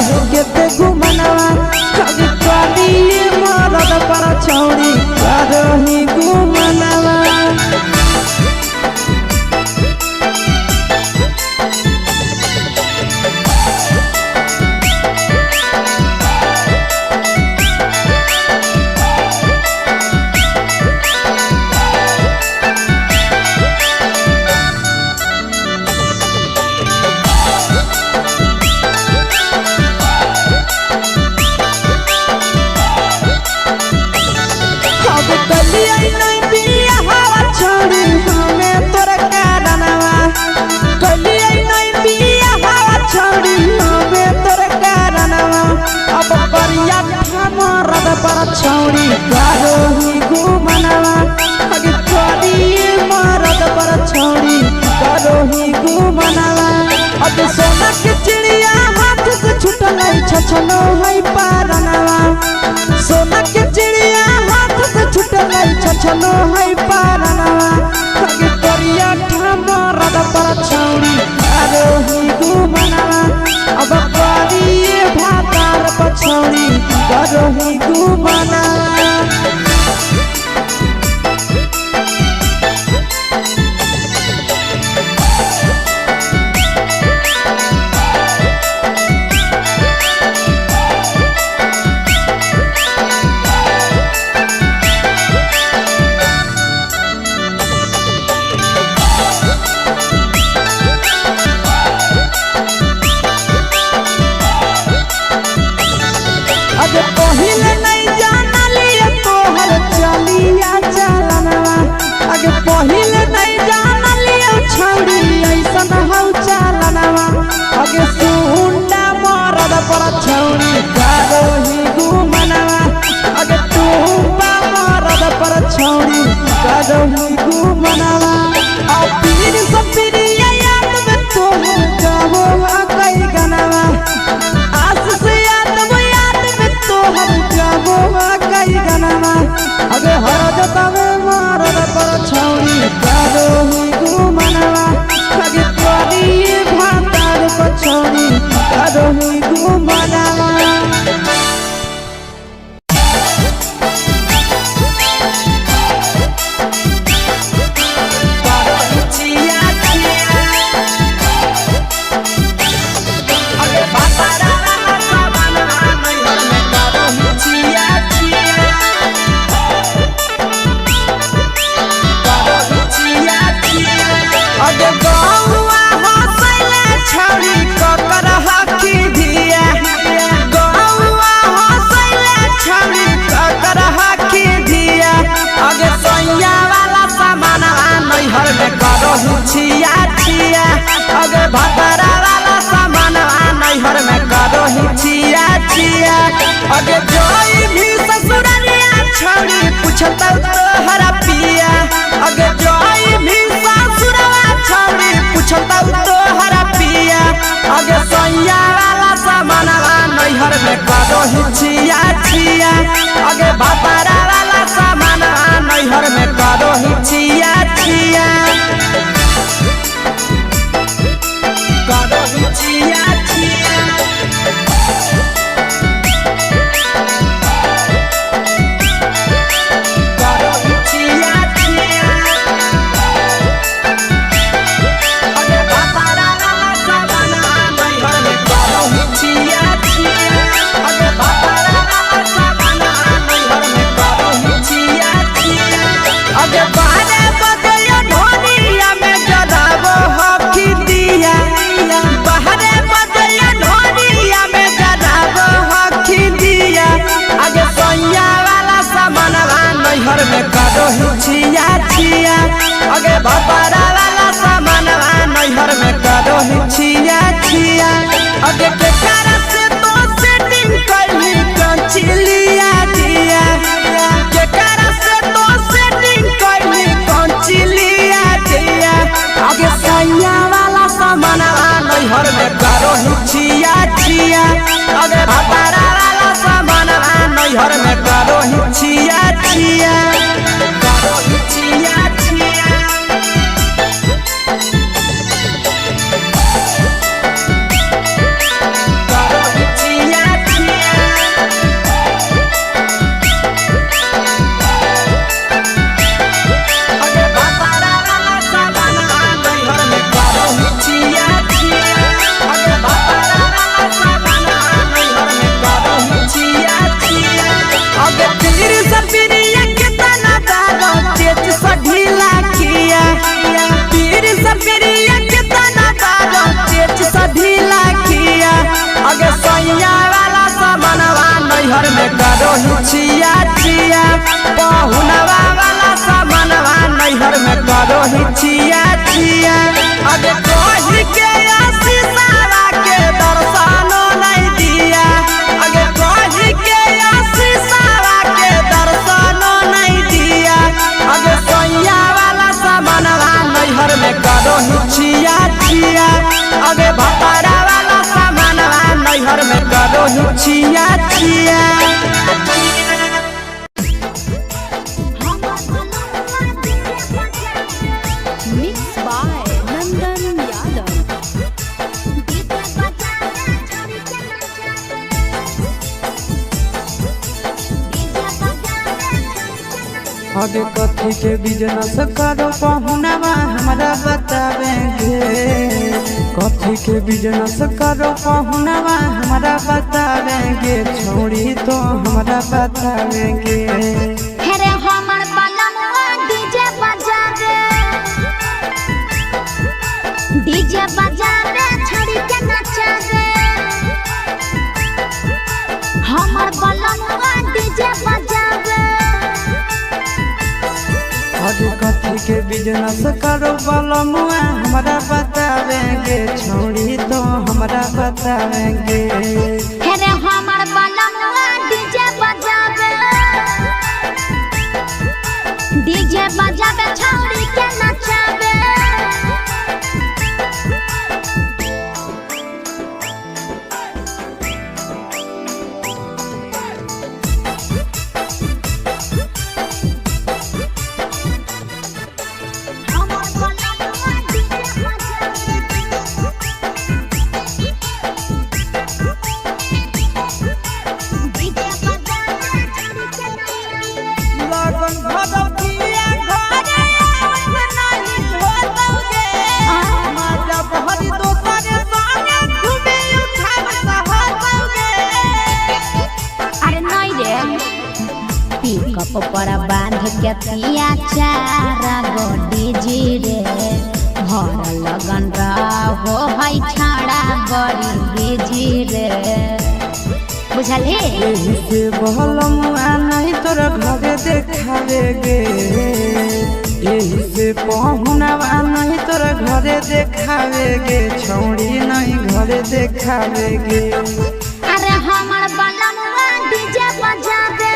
है केते घुमनवा कभी कभी मरद पर छौड़ी करो ही घुमनवा पर छौड़ी करो ही घुमनवा अगे कभी मरद पर छौड़ी करो ही घुमनवा अब सोना के चिड़िया हाथ से छूटल छछनो है पारनवा सोना के चिड़िया हाथ से छूटल छछनो है पारनवा अगे करिया मरद पर छौड़ी करो ही घुमनवा अब कभी भातार पर छौड़ी करो ही घुमनवा अगे पहिले नहीं जानलिए तोहर चलिया चलनवा अगे पहिले नहीं जानलिए छौड़ी ऐसन हौ चलनवा अगे सुंडा मरद पर छौड़ी करो ही घुमनवा अगे टूपा मरद पर छौड़ी करो ही घुमनवा आ पीर सब पीरिया याद में तोहर गावो कई गनवा कई गनवा अगे हरजता में मरद पर छौड़ी करो ही घुमनवा अगे कभी भातार पर छौड़ी करो ही घुमनवा छिया छिया अगे भतरा वाला सामान नैहर में करो ही छिया छिया अगे जोई भी ससुरालिया छौड़ी पूछता तोहरा पिया अगे जोई भी ससुरवा छौड़ी पूछता तोहरा पिया अगे सैया वाला सामान नैहर में करो ही छिया छिया अगे भतरा वाला सामान नैहर में करो ही छिया छिया छिया छिया करो छिया छिया अगे भतरा वाला सामान नैहर में करो छिया छिया अगे भतरा वाला सामान नैहर में करो छिया छिया अगे बारे बदलियो ढोलिया में जलावो हकी दिया बाहरे बदलिया ढोलिया में जलावो हकी दिया आगे सैया वाला सामान नैहर में करो छिया छिया आगे भतरा वाला सामान नैहर में करो छिया छिया आगे के कारण से तो सेटिंग कइली कंचिलिया दिया के कारण से तो सेटिंग कइली कंचिलिया दिया आगे सैया वाला सामान नैहर में करो छिया छिया अगे भतरा वाला सामान नैहर में करो छिया छिया करो छिया छिया करो हिचिया चिया पहुनवा वाला सामानवा नैहर में करो हिचिया चिया अबे कही के आशीषवा के दर्शनो नहीं दिया अबे कही के आशीषवा के दर्शनो नहीं दिया अबे सैया वाला सामानवा नैहर में करो हिचिया चिया अबे भतारा वाला सामानवा नैहर में करो हिचिया चिया। आगे कथी के बिजनेस करो पहुनवा हमरा बतावेंगे कथी के बिजनेस करो पहुनवा हमरा बतावेंगे छोड़ी तो हमरा बतावेंगे हेरे हमर बलमुआ डीजे बजा दे छोड़ी के नचा दे हमर बलमुआ डीजे बजा दे आगे कथी के बिजनेस करो बलमुआ हमरा बतावेंगे छोड़ी तो हमरा बतावेंगे हेरे हमर बलमुआ डीजे बजा दे छोड़ी के नचा दे पर बांध के तिया चारा गोडी जी रे भर लगन रहो है छाड़ा बड़ी बीजी रे बुझली यही से बलमुआ नहीं तोर घरे देखावेगे यही से पहुनवा नहीं तोर घरे देखावेगे छोड़ी नहीं घरे देखावेगे अरे हमर बलमुआ डीजे बजा दे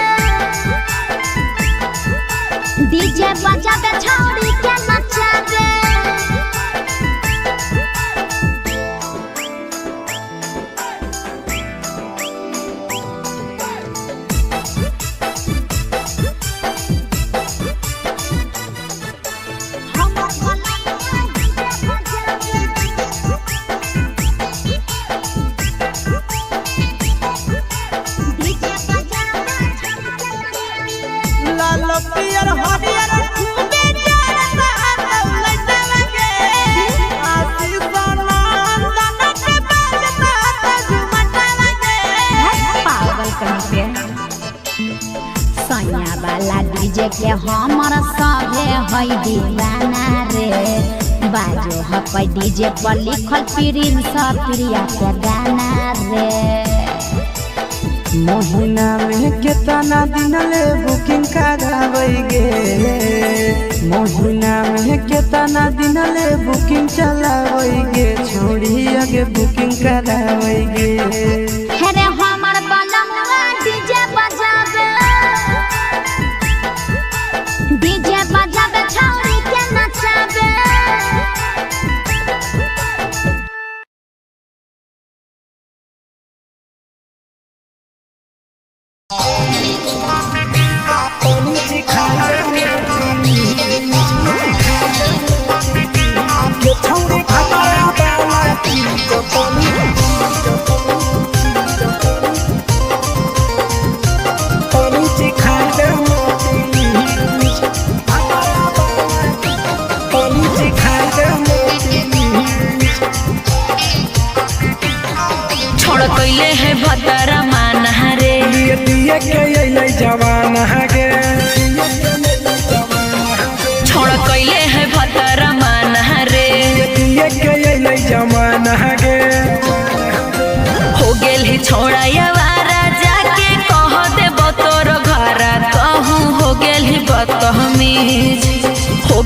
छोड़ी के नचा दे डीजे के हमर सभे है दीवाना रे बाजो है डीजे पर लिखल प्रिंस प्रिया के गाना रे महीना में कितना दिन ले बुकिंग करावेगे महीना में कितना दिन ले बुकिंग चलावेगे छोड़ी आगे बुकिंग करावेगे हेरे हमर बलमुआ डीजे बजा दे छोड़ी के नचा दे कैले है भतरा मान रे दिए के जवान गे छोड़ कैले है भतरा मान रे दिए के जवान गे हो गेल ही छोड़ा यावारा जाके कह देबो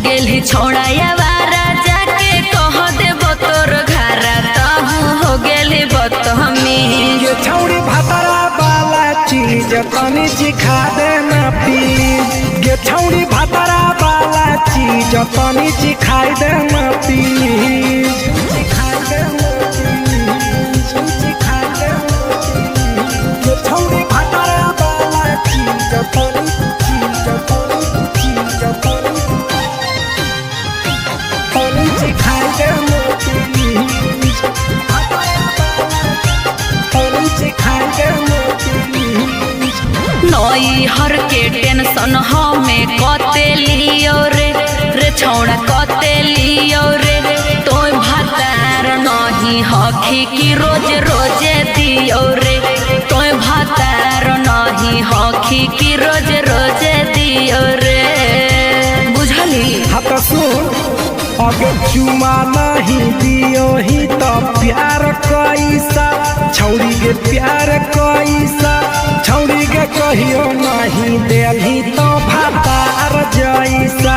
गेल ही छोड़ाया वारा जाके कह देबो तोर घरा तहु हो गेल ही बतहमी ये छौड़ी भातारा वाला चीज तनी चिखा देना प्लीज ये छौड़ी भातारा वाला चीज तनी चिखाई देना प्लीज चिखाई देना प्लीज चिखाई देना प्लीज ये छौड़ी भातारा वाला चीज तनी चिखाई देना प्लीज तनी चिखाई देना प्लीज नई हर के टेंशन हमें कते लियो रे छौड़ा कते लियो रे तोय भातार नहीं हखी की रोज रोजे दियो रे तोय भातार नहीं हखी की रोज रोजे दियो रे बुझली हाथ सुन अगर चुमा नहीं दियो ही तो प्यार कैसा छौड़ी के प्यार कैसा छौड़ी के कहियो नहीं देलही तो भातार जैसा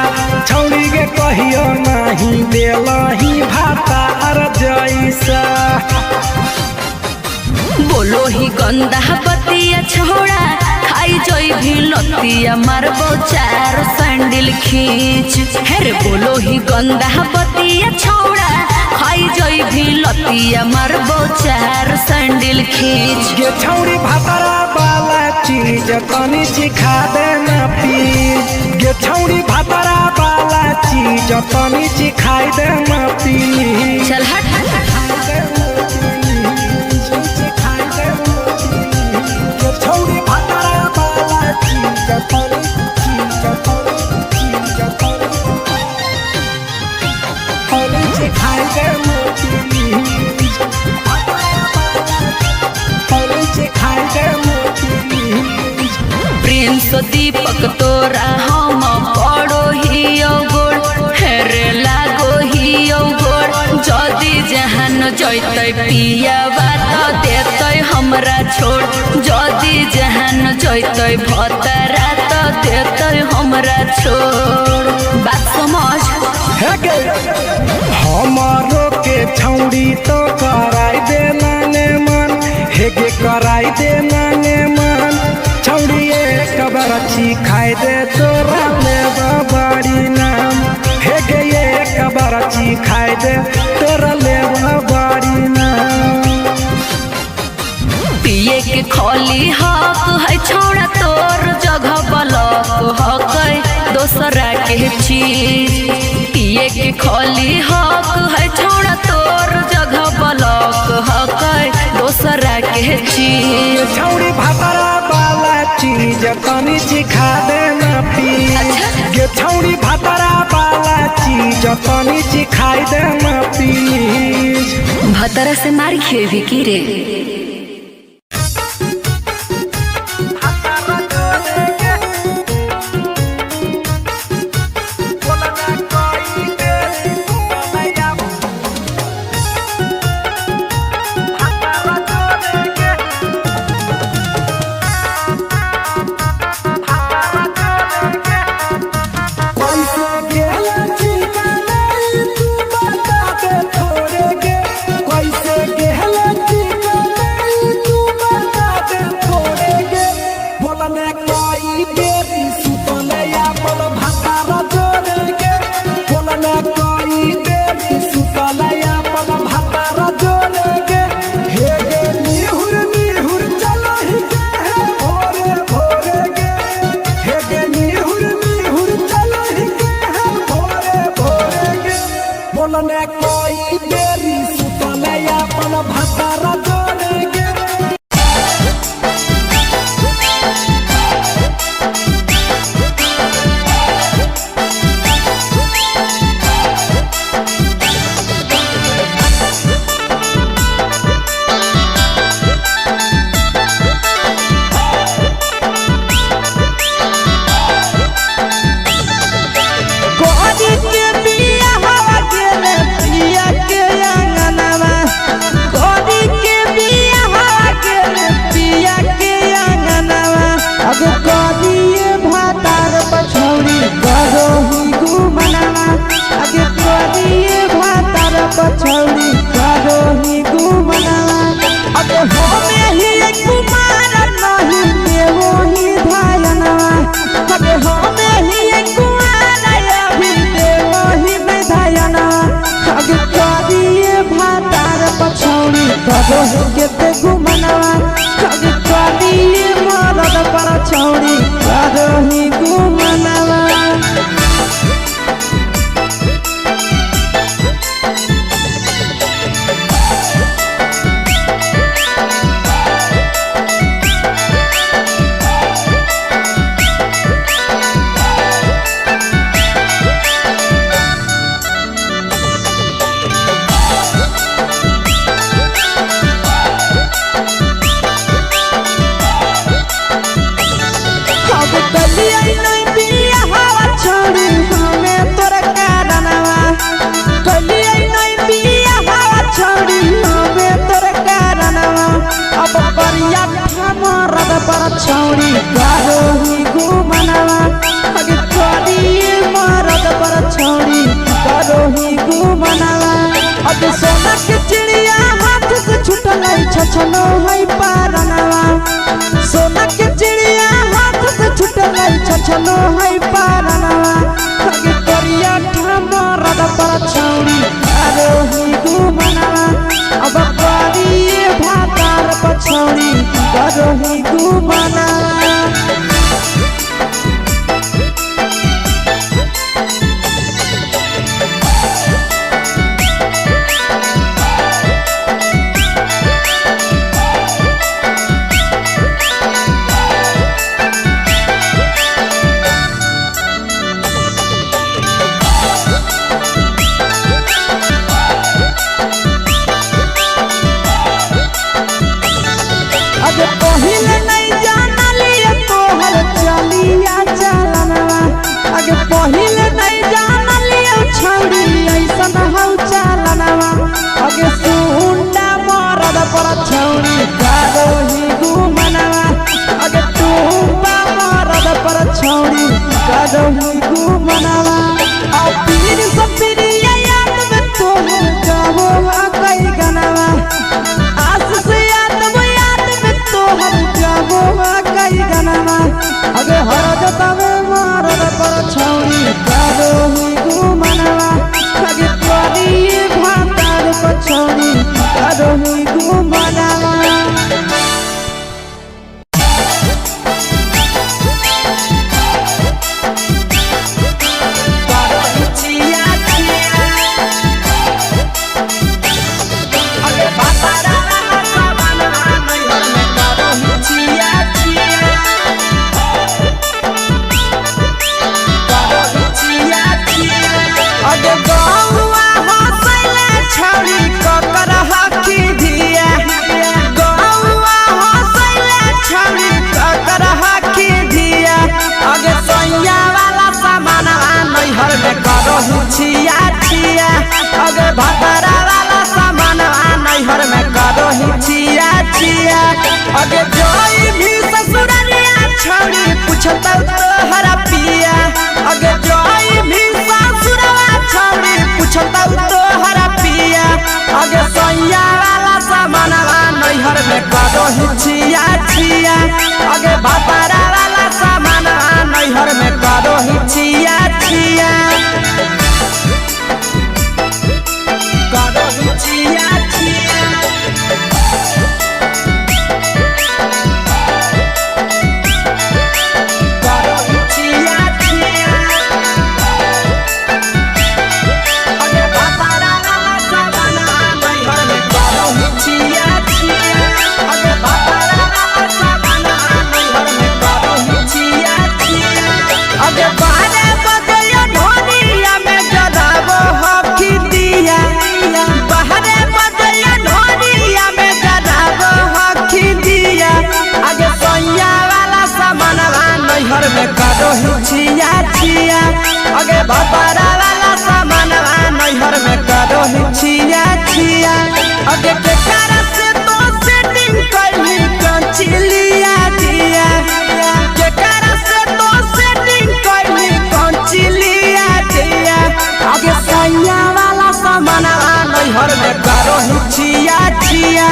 छौड़ी के कहियो नहीं देलही भातार जैसा बोलो ही गंदा बतिया छोड़ा खाई जोई भी लतिया मारबो चार सैंडल खींच हेरे बोलो ही गंदा बतिया छोड़ा खाई जोई भी लतिया मारबो चार सैंडल खींच ये छौड़ी भातारा वाला चीज तनी चिखा देना प्लीज ये छौड़ी भातारा वाला चीज तनी चिखाई देना प्लीज चल हट छौड़ी भातारा वाला चीज तनी चिखाई देना प्लीज तनी चिखाई देना प्लीज प्रिंस दीपक तोरा हम पड़ो ही गोड़ हेरे लागो ही गोड़ जदी जहान जैतै पिया बात देतै हमरा छोड़ जदी जहान जैतै भतरा तो देतै हमरा छोड़ बात समझ हमारो के छौड़ी तो कराई देना ने मन हेगे कराई देना ने मन छौड़ी एक बरछी खाई दे तोरा ले बड़ी नाम हेगे एक बरछी खाई दे तोरा ले बड़ी नाम पिए के खोली हक है छोड़ा तोर जगह बलक हक दोसरा के चीज पिए के खोली हक है छोड़ा तोर जगह बलक हक दोसरा के चीज छौड़ी भातारा वाला चीज तनी चिखा देना प्लीज ये छौड़ी भातारा वाला चीज तनी चिखाई देना प्लीज भतरा से मारी खेवी की रे कैसे गेला करो ही केते घुमनवा अगे करी मरद पर छौड़ी करो ही घुमनवा छौड़ी करो ही घुमनवा अगे करी मरद पर छौड़ी करो ही घुमनवा अगे सोना के चिड़िया हाथ से छूटल छछनो है पारनवा सोना के चिड़िया हाथ से छूटल छछनो है पारनवा अगे करिया मरद पर छौड़ी करो ही घुमनवा अब करी भातार पर छौड़ी करो ही घुमनवा पहिले नहीं जानलिए तोहर चलिया चलनवा अगे पहिले नहीं जानलिए छौड़ी ऐसन हौ चलनवा अगे सुंडा मरद पर छौड़ी करो ही घुमनवा अगे टूबा मरद पर छौड़ी करो ही घुमनवा आ पीर सब पीरिया याद में तोहर गावो कई गनवा आस से कई गनवा अगे हर जतवे मरद पर छौड़ी करो ही घुमनवा अगे करी भातार पर छौड़ी करो ही घुमनवा छिया छिया अगे भतरा वाला सामान नैहर में करो ही छिया छिया अगे जोई भी ससुरलिया छौड़ी पूछता तोहरा पिया अगे जोई भी ससुरवा छौड़ी पूछता तोहरा पिया अगे सैया वाला सामान नैहर में करो ही छिया छिया अगे भतरा वाला सामान नैहर में करो ही छिया छिया करो ही छिया छिया अगे भतरा वाला सामान नैहर में करो ही छिया छिया अगे के कारण से तो सेटिंग करही कंचिलिया दिया के कारण से तो सेटिंग करही कंचिलिया दिया अगे सैया वाला सामान नैहर में करो ही छिया छिया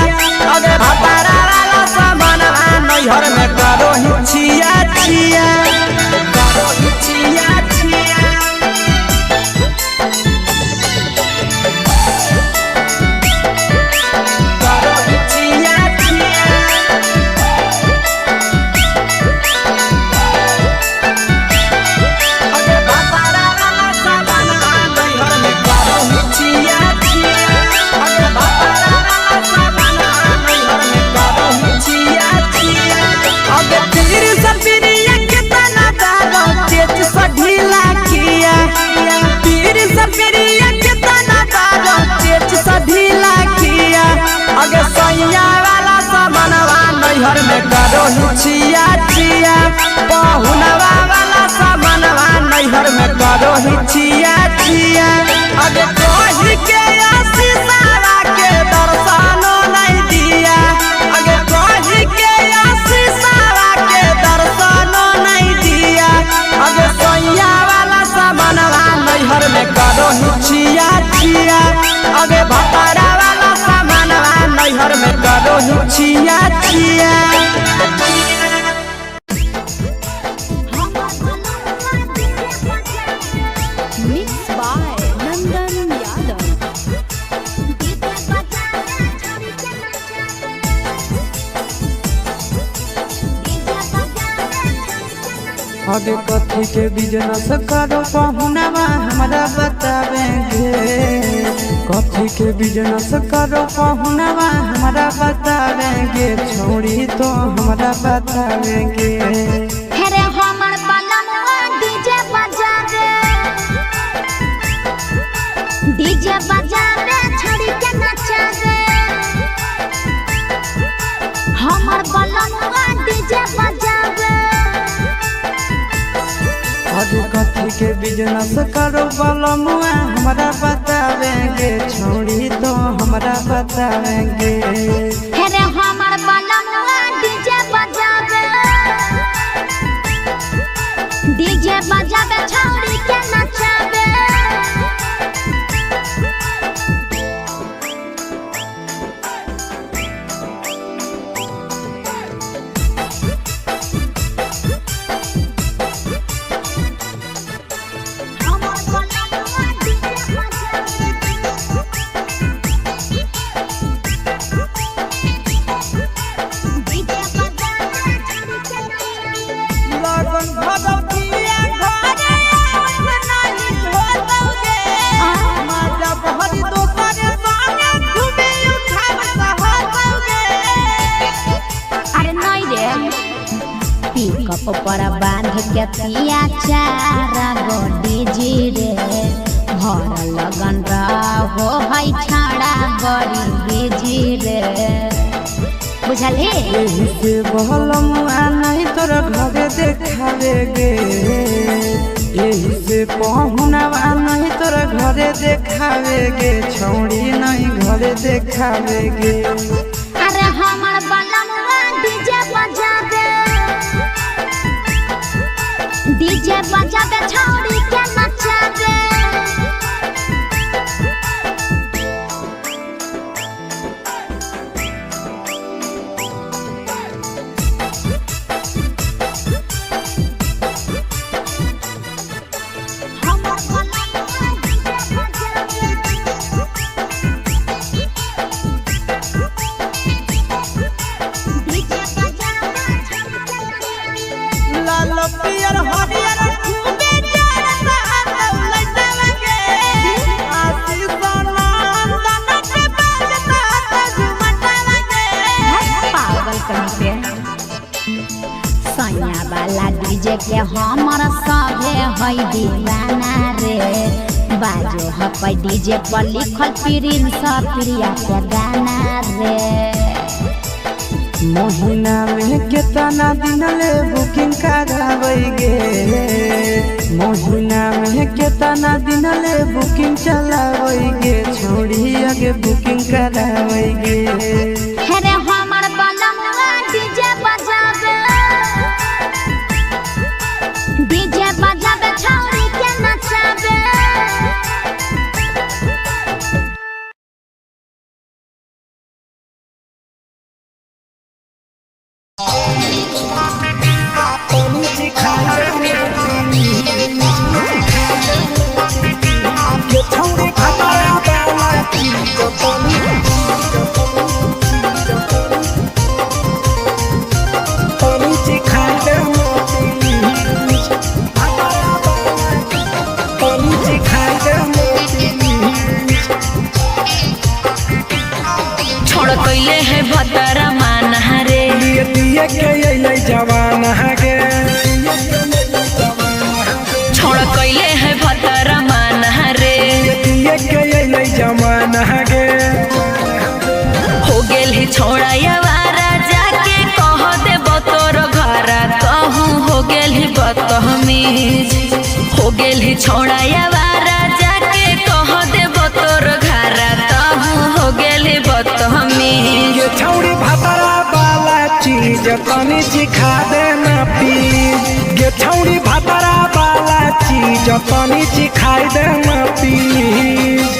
अगे भतरा वाला सामान नैहर में करो ही छिया छिया करो ही छिया पहुनवा वाला सामानवा नैहर में करो ही छिया छिया अगे कही के आशीषवा के दर्शनो नहीं दिया अगे कही के आशीषवा के दर्शनो नहीं दिया अगे सोया वाला सामानवा नैहर में करो ही छिया छिया अगे भतारा वाला सामानवा नैहर में करो ही छिया छिया Mixed by Nandan Yadav. आगे कथी के बिजनेस करो पहुनवा हमरा बतावेंगे कथी के बिजनेस करो पहुनवा हमरा बतावेंगे छोड़ी तो हमरा बतावेंगे हेरे हमर बलमवा डीजे बजावे छड़ी के नचावे हमर बलमवा डीजे बजावे आगे कथी के बिजनेस करो बलमुआ हमरा बतावेंगे छोड़ी तो हमरा बतावेंगे हेरे हमर बलमवा डीजे बजावे छड़ी के नचावे लगन भदौतिया घरे नहीं होतौगे माता बहरी दोसरे संगे घूमे उठाव सहतौगे अरे नहीं रे पिकअप पर बांध के पिया चारा गोडी जी रे भर लगन रहो है छाड़ा बड़ी बीजी रे बुझल हे एही से बहलमुआ नहीं तोर घरे देखावेगे एही से पहुनवा नहीं तोर घरे देखावेगे छौड़ी नहीं घरे देखावेगे अरे हमर बलमवा डीजे बजावे छौड़ी के नचावे लाल पियर हरियर खूबे जरता लटलगे आशीष नंदन के बजता झुमटलगे पागल कहीं पे सैया वाला डीजे के हमर सभे है दीवाना रे बाजो हपै डीजे पर लिखल प्रिंस प्रिया के गाना रे महीना में कितना दिन ले बुकिंग करावेगे महीना में कितना दिन ले बुकिंग चलावेगे छोड़ी आगे बुकिंग करावेगे हेरे हमर बलमवा डीजे बजावे छौड़ी के नचावे You're हो गेल ही छौड़ा यावारा जाके कह देब तोर घरा तहु हो गेल ही बदतमीज। ये छौड़ी भातारा वाला चीज तनी चिखा देना प्लीज। ये छौड़ी भातारा वाला चीज तनी चिखा देना प्लीज।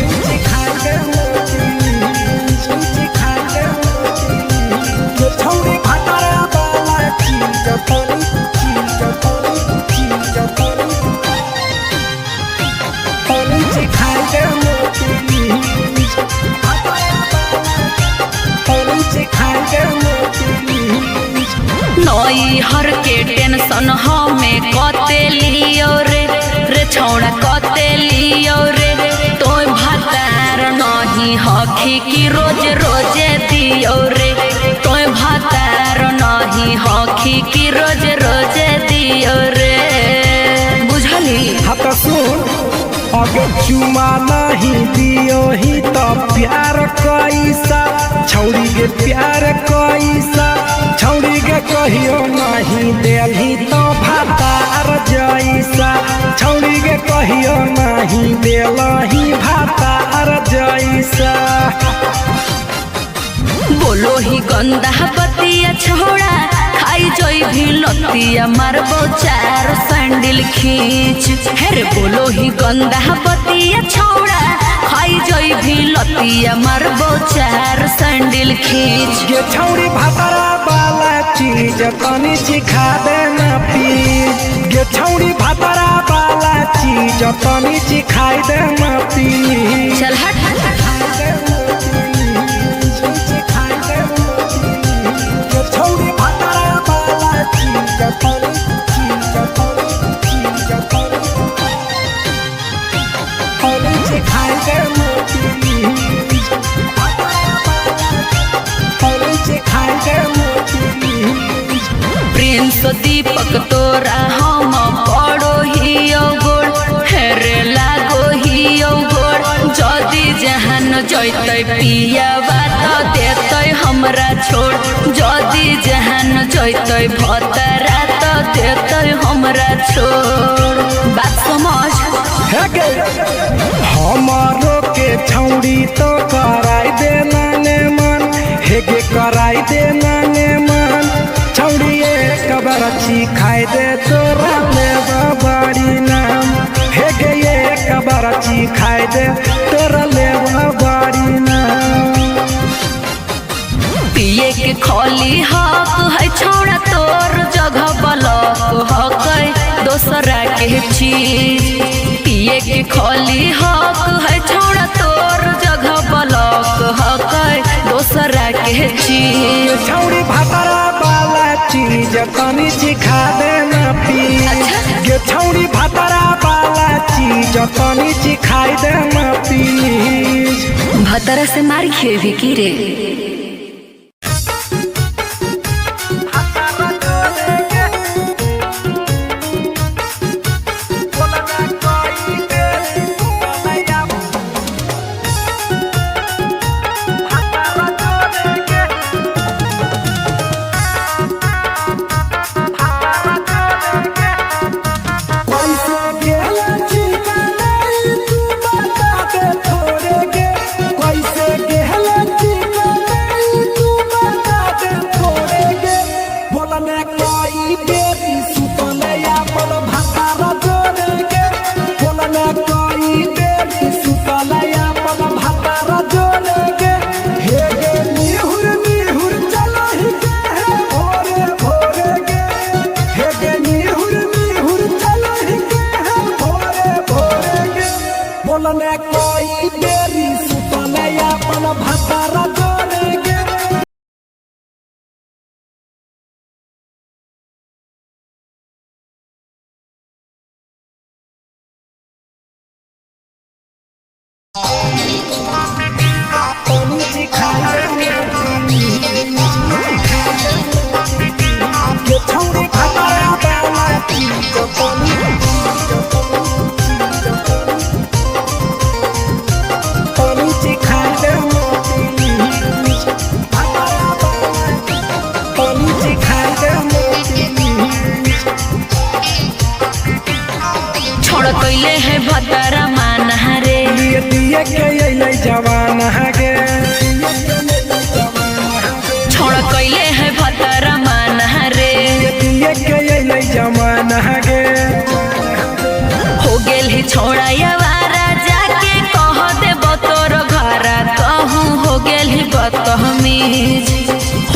ये छौड़ी भातारा वाला चीज तनी चिखा देना प्लीज। नई हर के टेंशन हमें कते लियो रे छौड़ा कते लियो रे। तो भातार नहीं हखी की रोज रोजे दियो रे। तो भातार नहीं हखी की रोज रोजे दियो रे। बुझली हाँ सुन अगर चुमा नहीं दियो ही तो प्यार कैसा छौड़ी के प्यार कैसा। छौड़ी के कहियो नहीं देली तो भातार जैसा। छौड़ी के कहियो नहीं देलही भातार जैसा। बोलो ही गंदा बतिया छौड़ा खाई जोई भी लतिया मारबो चार सैंडल खींच। हेरे बोलो ही गंदा बतिया छौड़ा खाई जोई भी लतिया मारबो चार सैंडल खींच। ये छौड़ी भातारा वाला चीज तनी चिखा देना प्लीज। ये छौड़ी भातारा वाला चीज तनी चिखा देना प्लीज। चल हट छौड़ी भातारा वाला चीज तनी चिखा देना प्लीज। चिखा देना प्लीज। प्रिंस दीपक तोरा हम पड़ो ही गोड़ हेरे लागो ही गोड़। जदि जहान जैते पिया बात देते हमरा छोड़। जदि जहान जैते भतरा तो देते हमरा छोड़। बात समझ हमारो के छौड़ी तो कराई देना ने मन। हेगे कराई देना ने मन। छौड़ी एक बरची खाई दे तोरा ले बड़ी नाम। हेगे एक बरची खाई दे तोरा ले बड़ी नाम। पिए के खोली हक है छौड़ा तोर जगह बलक हक दोसरा के चीज। पिए के खोली हक है छौड़ा तोर जगह बलक हक दोसरा के चीज। छौड़ी भातारा वाला चीज तनी चिखा देना प्लीज। ये छौड़ी भातारा वाला चीज तनी चिखा देना प्लीज। भतरा से मार खेवी की रे। कोई देरी सुतले अपन भातारा जोड़े गे। पिए के अइले जवाना गे छोड़ कैले है भतर माना रे पिए के अइले जवाना गे हो गेल ही छोड़ा यावारा जाके कह दे तोर घर कहूँ हो गेल ही बदतमीज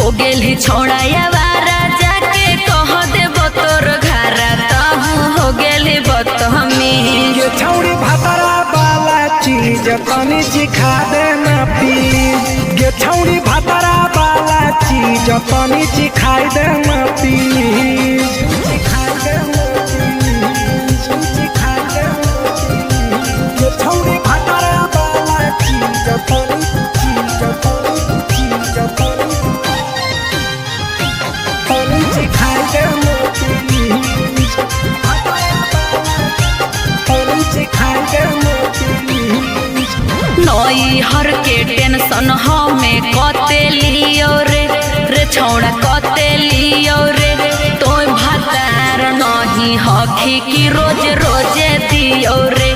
हो गेल ही छोड़ा यावारा जाके कह दे तोर घर कहूँ हो गेल ही बदतमीज ये छौड़ी भातरा वाला चीज तनी सिखा देना प्लीज ये छौड़ी भातरा वाला चीज तनी सिखाई देना प्लीज सिखाई देना प्लीज सिखाई देना प्लीज ये छौड़ी भातरा वाला चीज तनी सिखाई देना प्लीज सिखाई देना प्लीज नई हर के टेंशन हमें कते लियो रे छौड़ा कते लियो रे तो भातार नहीं हखी की रोज रोजे दियो रे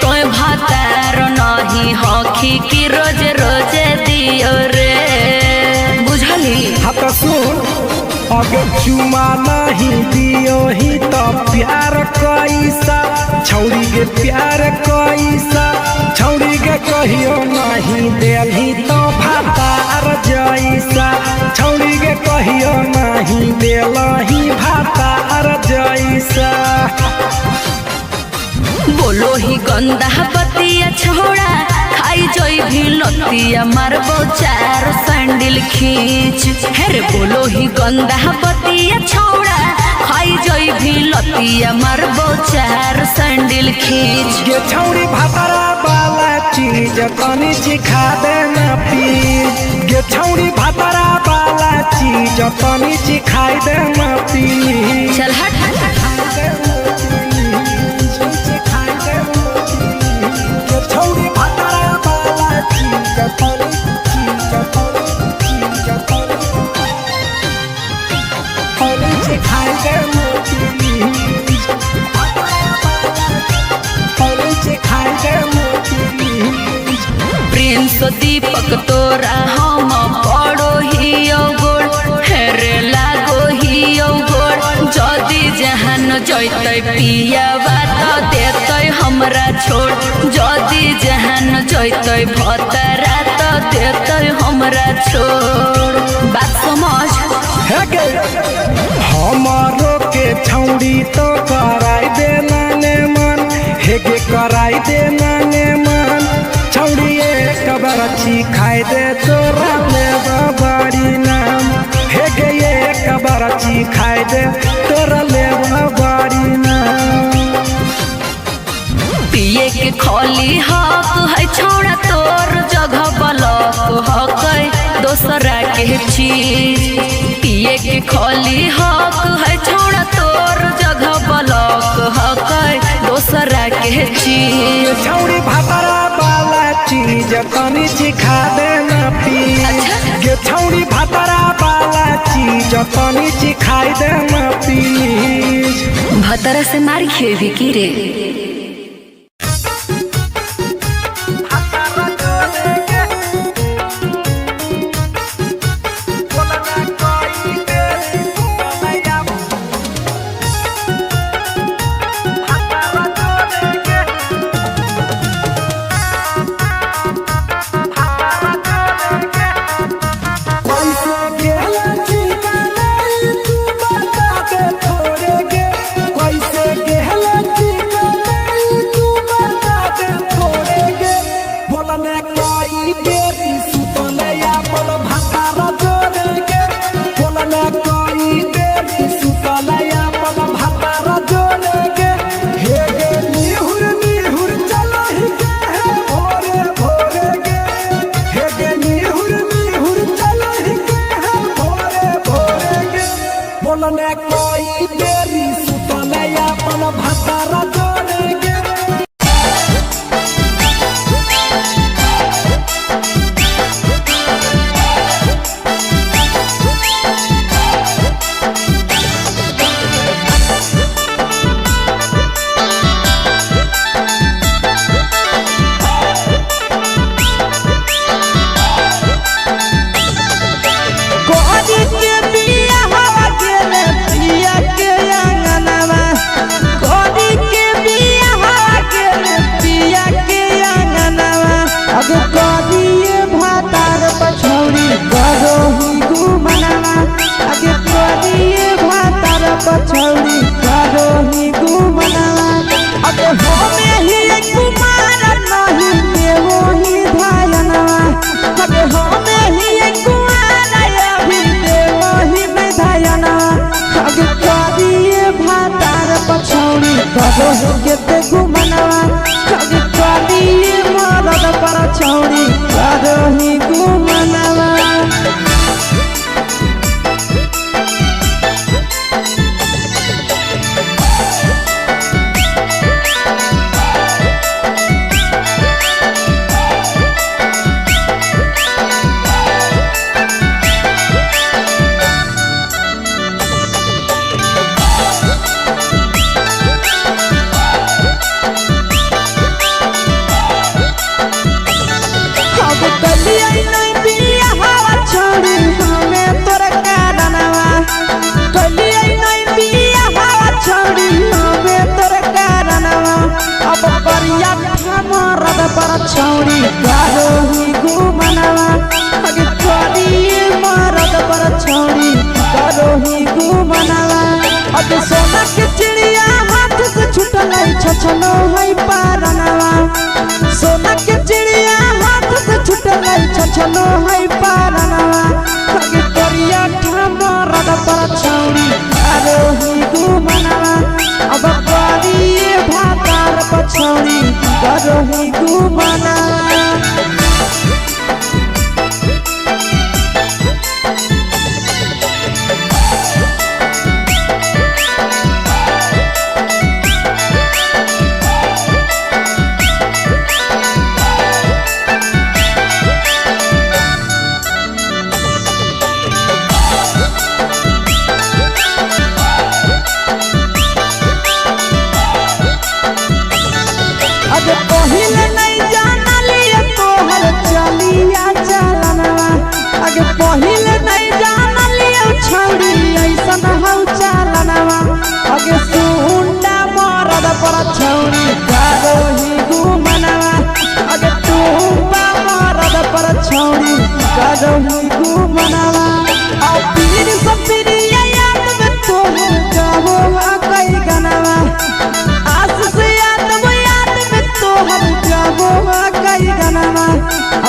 तो भातार नहीं हखी की रोज रोजे दियो रे बुझली हाथ सुन अगर चुमा नहीं दियो ही तो प्यार कैसा छौड़ी के प्यार कैसा छौड़ी के कहियो नहीं देली तो भातार जैसा छौड़ी के कहियो नहीं देलही भातार जैसा बोलो ही गंदा बतिया छोड़ा खाई जोई भी लतिया मारबो चार सैंडल खींच हेरे बोलो ही गंदा बतिया छोड़ा खाई जोई भी लतिया मारबो चार सैंडल खींच ये छौड़ी भातरा वाला चीज तनी सिखा देना प्लीज ये छौड़ी भातरा वाला चीज तनी सिखाई देना प्लीज चल हट छौड़ी भातरा वाला चीज तनी सिखाई देना प्लीज सिखाई देना प्लीज प्रिंस दीपक तोरा हम पड़ो ही गोड़ हेरे लागो ही गोड़ जदी जहान जैते पिया बात देते हमरा छोड़ जदी जहान जैते भतरा तो देते हमरा छोड़ बात समझ हमारो के छौड़ी तो कराई देना ने मन हेगे कराई देना ने मन छौड़ी एक बरछी खाई दे तोरा ले बड़ी नाम हेगे एक बरछी खाई दे तोरा ले बड़ी नाम पिए के खोली हक है छोड़ा तोर जगह बलक हक दोसरा के चीज पिए के खोली हक है छोड़ा तोर जगह बलक हक दोसरा के चीज छौड़ी भातरा वाला चीज तनी सिखा देना प्लीज ये छौड़ी भातरा वाला चीज तनी सिखाई देना प्लीज भतरा से मार खेबी की रे कैसे गेला पछौड़ी करो केते घुमनवा अगे काली मरद पर छौड़ी करो ही घुमनवा पर छौड़ी करो ही घुमनवा अगे काली मरद पर छौड़ी करो ही घुमनवा अगे सोना के चिड़िया हाथ से छूटल छछनो है पारनवा सोना के चिड़िया हाथ से छूटल छछनो है पारनवा अगे करिया मरद पर छौड़ी करो ही घुमनवा अब काली भातार पछौड़ी करो ही घुमनवा पहिले नहीं जानलिए तोहर चलिया चलनवा अगे पहिले नहीं जानलिए छौड़ी ऐसन हौ चलनवा अगे सुंडा मरद पर छौड़ी करो ही घुमनवा अगे टूपा मरद पर छौड़ी करो ही घुमनवा आ पीर सब पीरिया याद में तोहर गावो कई गनवा आस से हम जाबो कई गनवा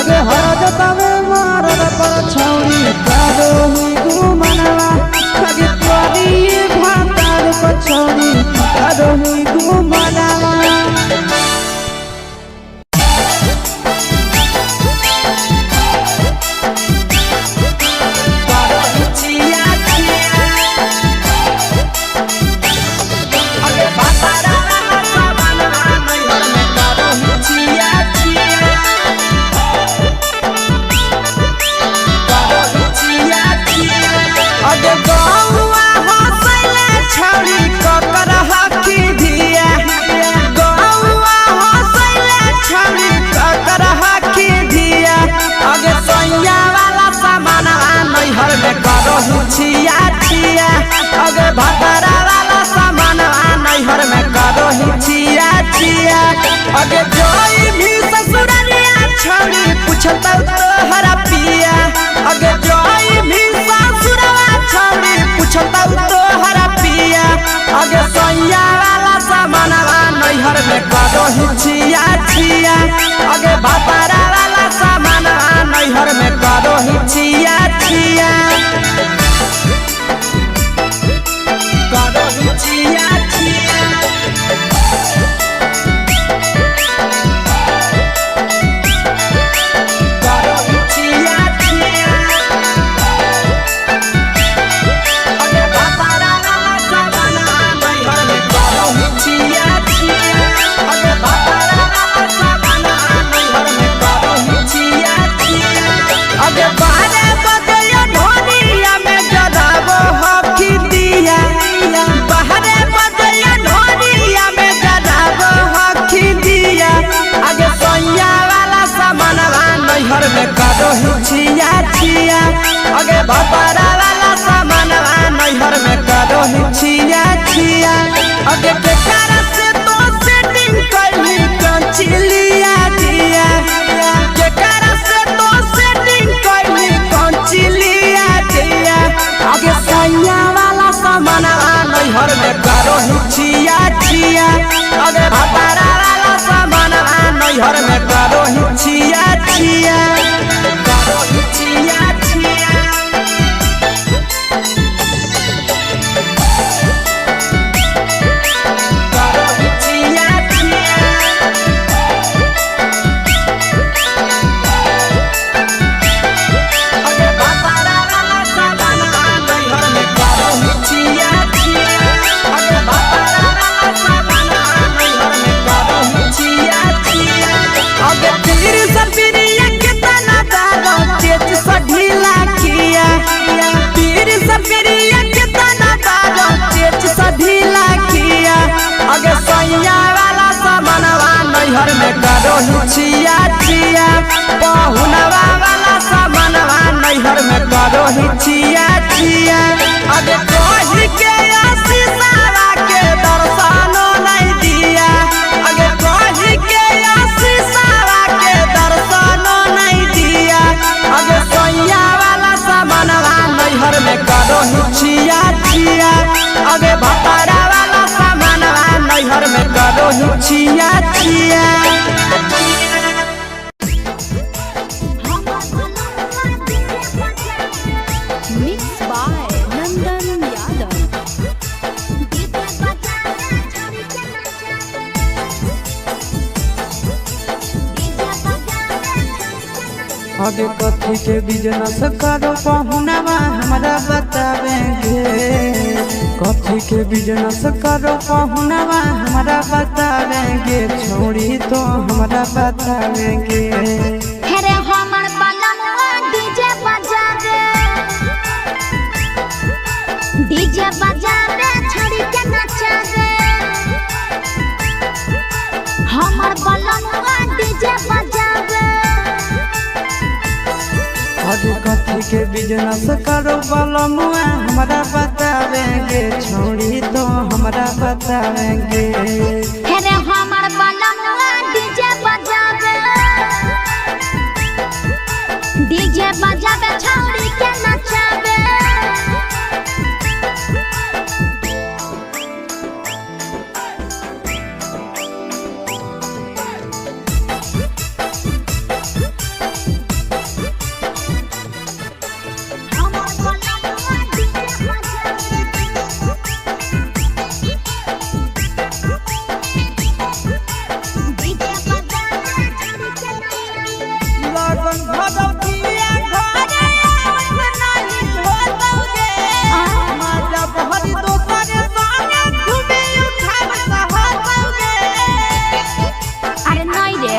अगे हरजता में मरद पर छौड़ी करो ही घुमनवा अगे काली भातार पर छौड़ी करो ही घुमनवा छिया छिया अगे भतरा वाला सामान नैहर में करो ही छिया छिया अगे जोई भी ससुरलिया छौड़ी पूछता तोहरा पिया अगे जोई भी ससुरवा छौड़ी पूछता तोहरा पिया अगे सैया वाला सामान नैहर में करो ही छिया छिया अगे भतरा वाला सामान नैहर में करो ही छिया छिया करो ही छिया छिया अगे भतरा वाला सामान नैहर में करो ही छिया छिया अगे के कारण से तो सेटिंग करली कंचिलिया दिया के कारण से तो सेटिंग करली कंचिलिया दिया अगे सैया वाला सामान नैहर में करो ही छिया छिया अगे भतरा वाला सामान नैहर में करो ही छिया छिया नैहर में करो हिचिया चिया पहुनवा वाला सामानवा नैहर में करो हिचिया चिया अगे कही के आशीषवा के दर्शनो नहीं दिया अगे कही के आशीषवा के दर्शनो नहीं दिया अगे सोया वाला सामानवा नैहर में करो हिचिया चिया अगे भतारा वाला सामानवा नैहर में करो हिचिया चिया मिक्स बाय नंदन यादव। आगे कथी के बिजनेस करो पहुनवा हमरा बतावेंगे कथी के बिजनेस करो पहुनवा हमरा बतावेंगे छोड़ी तो हमरा बतावेंगे हेरे हमर बलमवा डीजे बजावे छड़ी के नचावे हमर बलमवा डीजे बजावे आगे कथी के बिजनेस करो बलमुआ हमरा बतावेंगे छोड़ी तो हमरा बतावेंगे हेरे हमर बलमवा डीजे बजावे छड़ी के नचावे लगन भगवतिया घरे नहीं होतोगे माता बहरी दोसरे संगे घूमे उठाव सहतोगे अरे नहीं रे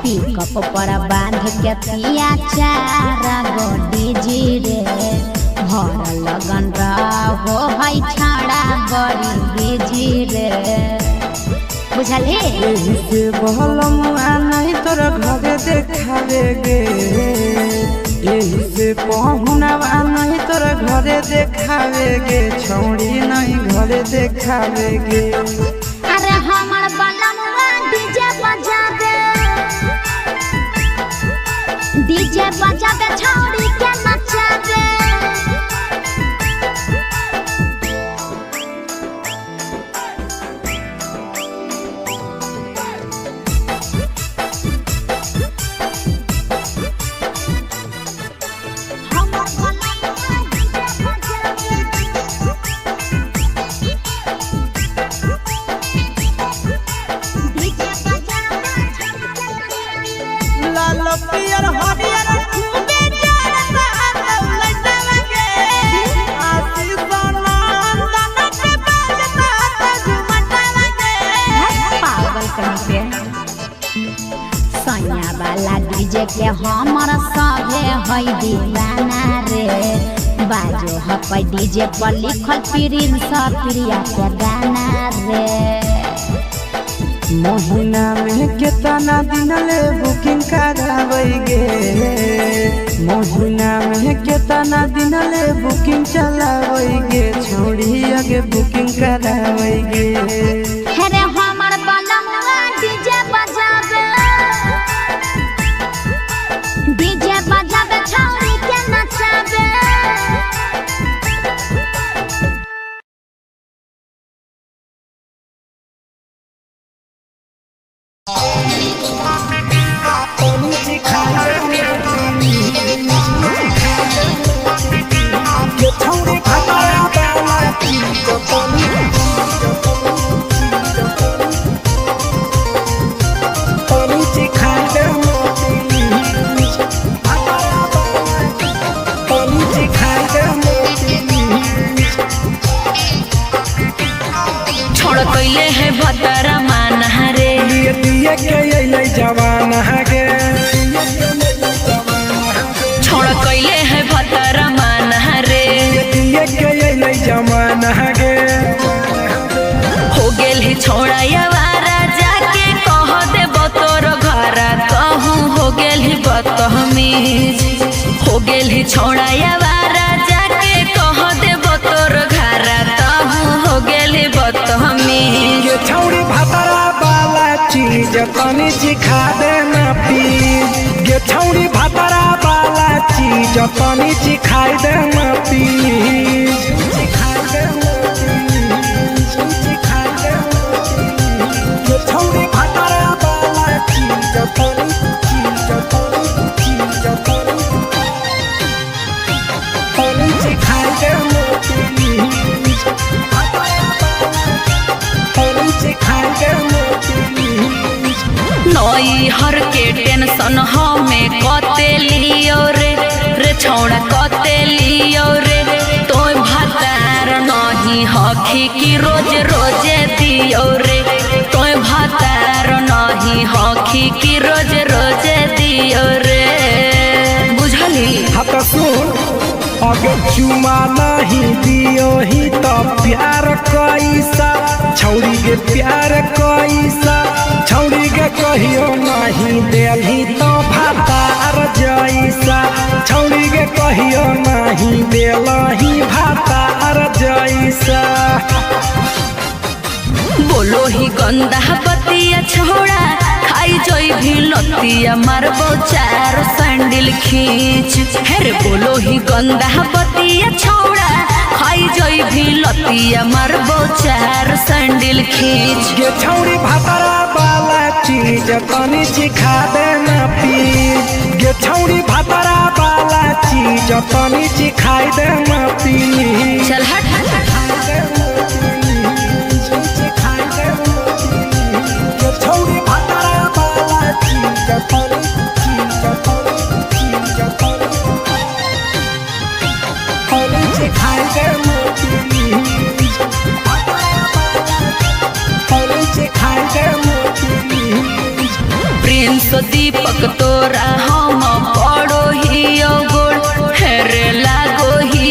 पिकअप पर बांध के पिया चारा गोडी जी रे भर लगन रहो है छाड़ा बड़ी बीजी रे बुझल हे एही से बहलमुआ नहीं तोर घरे देखावेगे एही से पहुनवा नहीं तोर घरे देखावेगे छौड़ी नहीं घरे देखावेगे अरे हमर बलमवा डीजे बजावे छौड़ी के नचावे लाल पियर हरियर खूबे जरता लटलगे आशीष नंदन के बाजता झुमटलगे पागल कहीं पे सैया वाला डीजे के हमर सभे है दीवाना रे बाजो हपै डीजे पर लिखल प्रिंस प्रिया के गाना रे महीना में कितना दिन ले बुकिंग करावेगे महीना में कितना दिन ले बुकिंग चलावेगे छोड़ी आगे बुकिंग करावेगे हेरे हमर बलमवा डीजे बजावे छौड़ी के नचावे छोड़ कैले है भतरा माना रे दिए के अइले जवान हगे छोड़ कैले है भतरा माना रे दिए के अइले जवान हगे हो गेल ही छोड़ा यावारा जाके कह बदतमीज हो गेली छौड़ा यावारा जाके कह देब तोर घरा तहु हो गेली बदतमीज। ये छौड़ी भातारा वाला चीज तनी चिखा देना प्लीज। ये छौड़ी भातारा वाला चीज तनी चिखा देना प्लीज। ये छौड़ी भातारा वाला चीज तनी चिखा देना प्लीज। नई हर के टेंशन हमें कते लियो रे छौड़ा कते लियो रे तो भातार नहीं हखी की रोज रोजे दियो रे तो भातार नहीं हखी की रोज रोजे दियो रे बुझली। हाँ तो सुन अगे चुमा नहीं दियो ही तो प्यार कैसा छौड़ी के प्यार कैसा छौड़ी के कहियो नहीं देली तो भातार जैसा छौड़ी के कहियो नहीं देलही भातार जैसा। बोलो ही गंदा बतिया छोड़ा खाई जोई भी लतिया मारबो चार सैंडल खींच हेरे बोलो ही गंदा बतिया छोड़ा खाई जोई भी लतिया मारबो चार सैंडल खींच। ये छौड़ी भातारा वाला चीज तनी चिखा देना प्लीज। ये छौड़ी भातारा वाला चीज तनी चिखा देना प्लीज। चल हट छौड़ी भातारा वाला चीज चिखा देना प्लीज। चिखा देना प्लीज। प्रिंस दीपक तोरा हम पड़ो ही गोड़ हेरे लागो ही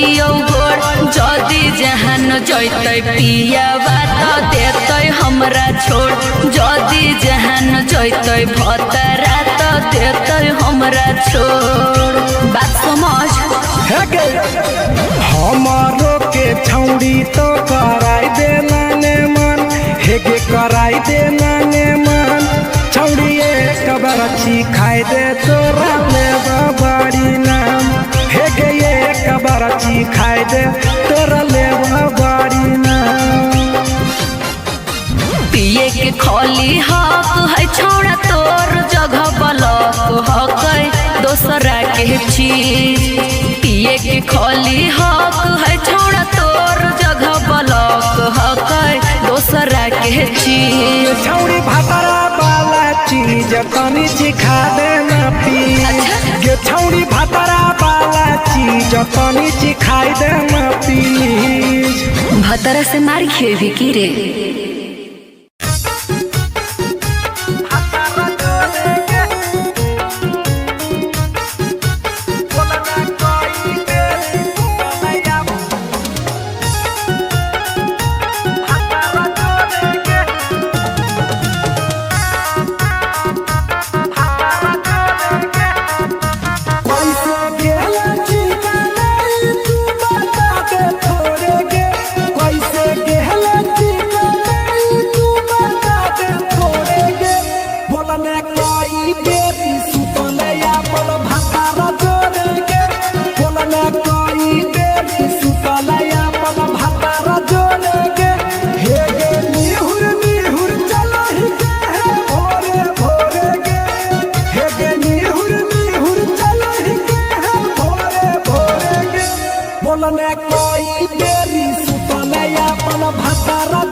गोड़ जदी जहान जैते पिया बात देते हमरा छोड़ जदी जहान जैते भतरा तो देते हमरा छोड़ बात समझ। हमारो के छौड़ी तो कराई देना ने मन हेगे कराई देना ने मन छौड़ी एक बरछी खाई दे तोरा ले बड़ी नाम हेगे एक बरछी खाई दे तोरा ले बड़ी नाम। पिए के खोली हक है छोड़ा तोर जगह बलक हक दोसरा के चीज पिए के खोली हक है छोड़ा तोर जगह बलक हक दोसरा के चीज। छौड़ी भातारा वाला चीज तनी चिखा देना प्लीज। ये छौड़ी भातारा वाला चीज तनी चिखा देना प्लीज। भतरा से मार खेबी की रे कोई बेरी सुतले अपन भातारा